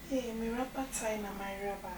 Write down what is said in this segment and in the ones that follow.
Eh, me rapa tie na my raba.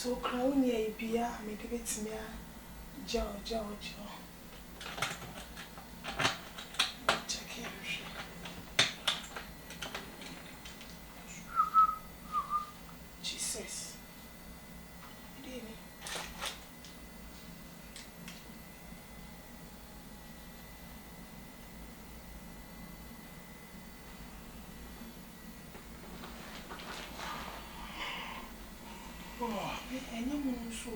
So crown ye bia me give it me jaw. Check it. Jesus. Dini. Oh, any monso.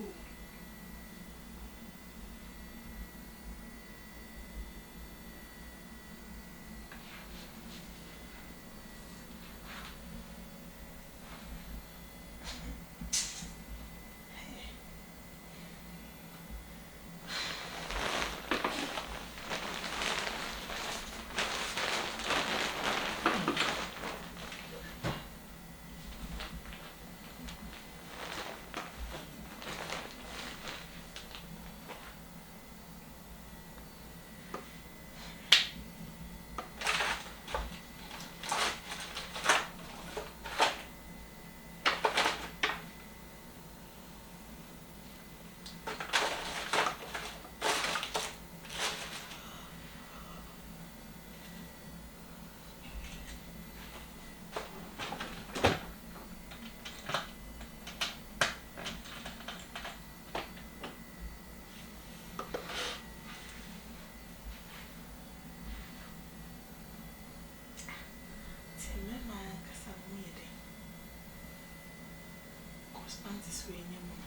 This way anymore.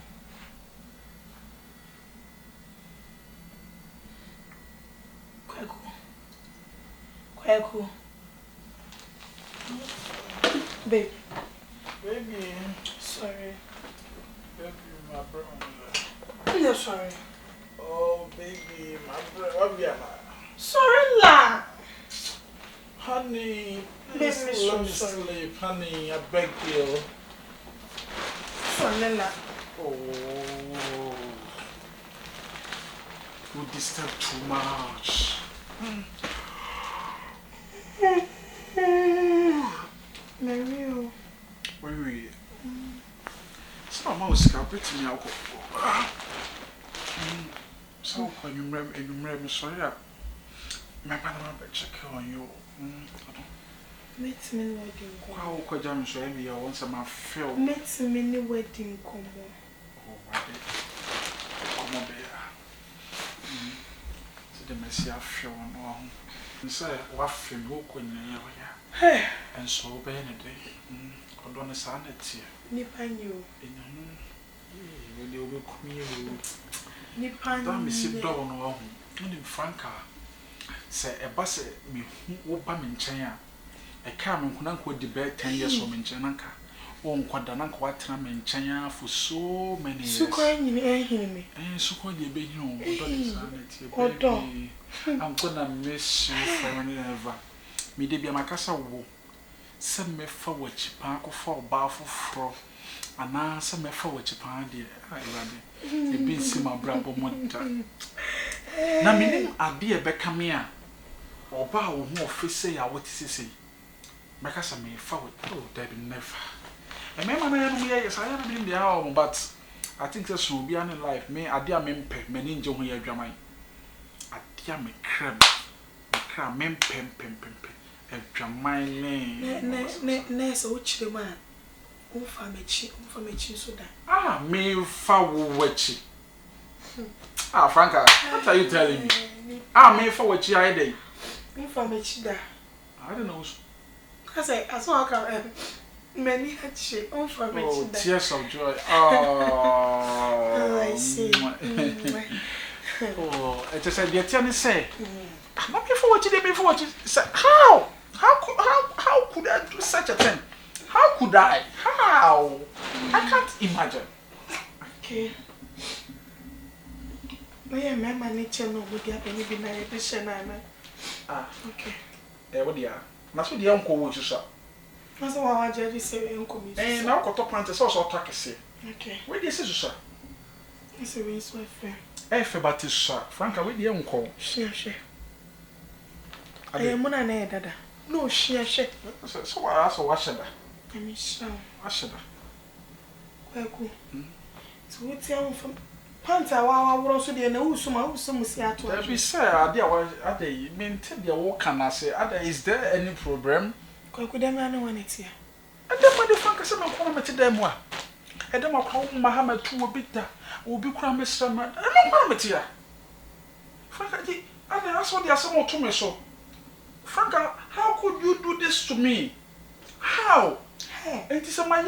Kwaku. Babe. Baby. Sorry. Baby, my brother. No, sorry. Oh, baby, my brother. Sorry, la. Honey, Baby, please let me sleep, honey. I beg you. Sorry, la. Oh, you disturb too much. Mary, Wait. So I'm always scalping me out. So when you remember, sorry, my mother check on you. Meet me wedding. How could I show you once I'm a fail? Meet me wedding. Come Oh, my dear. Come on, dear. So the Messia feel on. And say, what feel look when you're here. And so, Benedict, I don't understand it here. Nipan you. When you will come here, Nipan. don't be sit down on Franka. Say a bus me who bam in China. A car could debate 10 years from in Chanaka. One quadrank watram in China for so many years. So crying in me. And so called you be I'm gonna miss you forever. Me de be a macassa wo. Send me forward chipanko for baffle fro. And now some me forward chipan dear. I rather. You be see my bravo monta. Now, meaning a dear Beckamia or bow more face say I what is say. Macassa may forward. Oh, Debbie never. And my man, yes, I haven't been the hour, but I think that's will be in life. May I dear mempe, men enjoy your drama. dia me crab mem pem adwaman ne so chire ma umfa mechi so da me fa wo wachi Franka, what are you telling me? Me fa wachi I dey umfa mechi da I don't know. Cause I saw how many hachi umfa mechi da tears of joy I see it is said the say not before what you say how could I do such a thing? How could I? How? I can't imagine. Okay. My nature no would have any be married this okay. What dear? That's what the uncle would you say. That's what I just say uncle me. Now got up and also talk say. Okay. Where this is sir? It's a race my friend. But is sir. Franka, where the uncle? She. I am one and dada. No, she. So I also watch that. I mean, so. Watch that. Well, cool. So what's your from Panta? Wow, I also there. No, some see at all. Be sir, are they maintain their work? Can I say, is there any problem? Could them no one it here? And then when the Franka said, I'm going to them. And then I call Muhammad to a bit that will be crammed summer. And I'm going to here. Franka, that's what they are saying to me. So, Franka, how could you do this to me? How? It is a my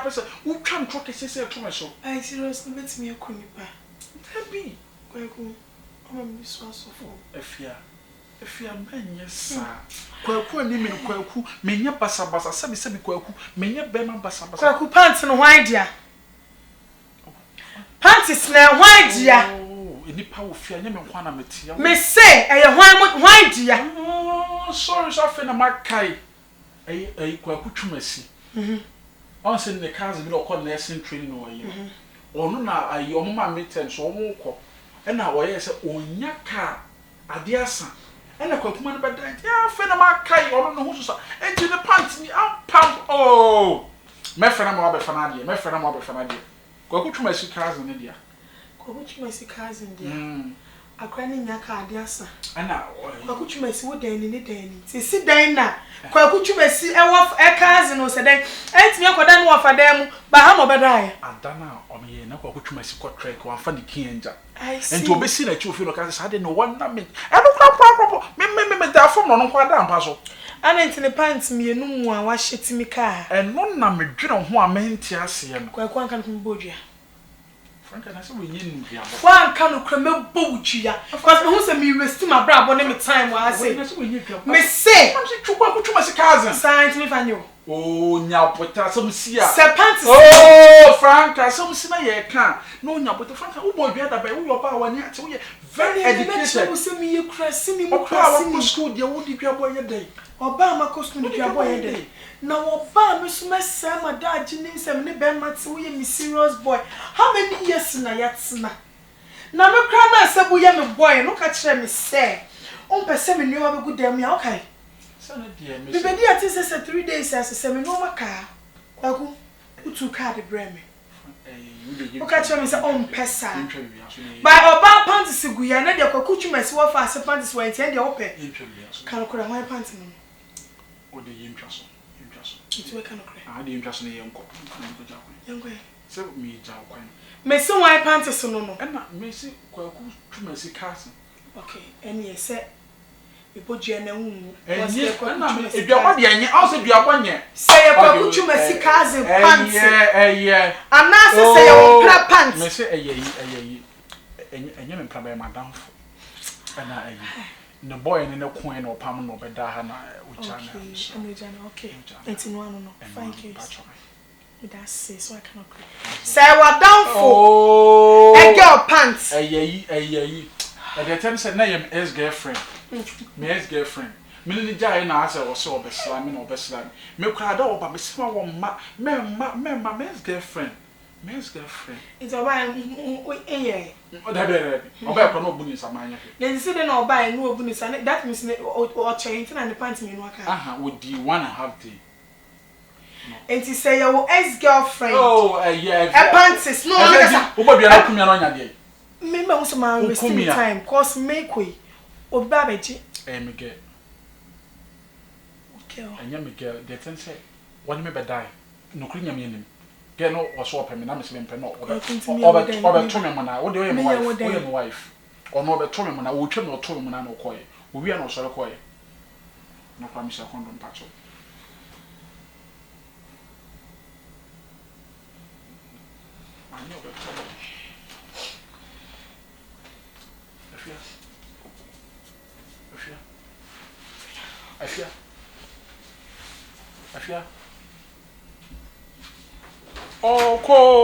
person who can't talk a sister to myself. I seriously met me a cunipa. Maybe. I'm so for if you are man, yes, sir. Kwaku, name in Kwaku, Menya Bassa, semi Kwaku, Menya Bema Bassa, Kwaku pants and why, dear? Pants is now, why, dear? Oh, any power fear, name and one material. May say, why, dear? Oh, sorry, so in a Makai. A Kwaku Chumesi. Also, in the cars, we don't call nursing training or you. Or no, your mamma meetings or walk. And now, yes, on your car, a dear son. And a Kwakuman, but yeah, Fenama Kai, or no, who's and to the pants me up pump. Oh, my friend, I'm Fanadia, my friend, I'm Fanadia. Kwaku Chumesi cars in India. Kwaku Chumesi cars in India. A cranny yaka, dear son. And now, Kwaku Chumesi would then in it. Sit down now. Kwaku Chumesi, a cousin who said, ain't me for them for them, but how about I? I don't know, or me, no Kwaku Chumesi got track one funny Kyinkyinaa. I see. And to be seen at you feel like I didn't know one name. I don't know, me, that from no quite down, puzzle. I ain't in the pants me, no more, wash shit me car. And no number, you know who I meant to see him. Kwaku can come Bodia. Franka, I said we need one can cremel Bogia. Of course, who's a me rest my bra on any time while I say, me say, I'm cousin. Signs me for you. Oh, now put some see. Serpents. Oh, Franka, some see my can't. No, now put the Franka, who boy, better by who your power near to you. Very educated. Who see me, you crass, see me, power school, dear, what did you boy a day? Obama costume, dear boy a day. Now, Obama, Miss Messa, my dad, Jennings, and Nebemats, we are serious boy. How many years in a yatsna? Now, no crime, said we am a boy, look at them, say. On per 7 you have a good damn, okay. Son, dear, the baby at this 3 days as a seminoma car. Kwaku, who took car the Bremy. Look at them, own pesa. By Obama pants, we are not your Kwakuchumas, what fast pants were intended open. Can I my pants? What do you interest? It's a kind of cry. I didn't trust me, uncle. Young way. So me, Jow. May some white pants so no. And not Missy Kwaku Chumesi cousin. Okay, and yes, sir. You put your name. And if you're one year, also be a 1 year. Say a Kwakuchumesi cousin pants. Yeah. I'm not say your pants. May say a young problem, madam. And I. No boy in the coin or palm or bedahana, which okay. It's in one. Thank you. That's so I cannot cry. Say what down for a girl pants. At the time said, name ex girlfriend. My ex girlfriend. Millie Jay and answer or so best slamming or best slam. Milk crowd over, but small one, my man's girlfriend. Man's girlfriend. It's a wine, no bunnies are mine. Then sit in or buy no bunnies, and that means or change and the pants in work. Would you want to have tea? And to say your ex girlfriend. Oh, yeah, a pants is no. Who be a coming on your day? Me also man wasting time cause make we oba beji me get okay anya me get the thing say one me be die no kuri nyam yenim get no was up me na me se me no oba to me mana wo de o ye wife or no be to me mana wo twem no to me mana no koye wo wi na osore koye no kwa mi se kondom pacho ani oba to Afia. Oh, cool.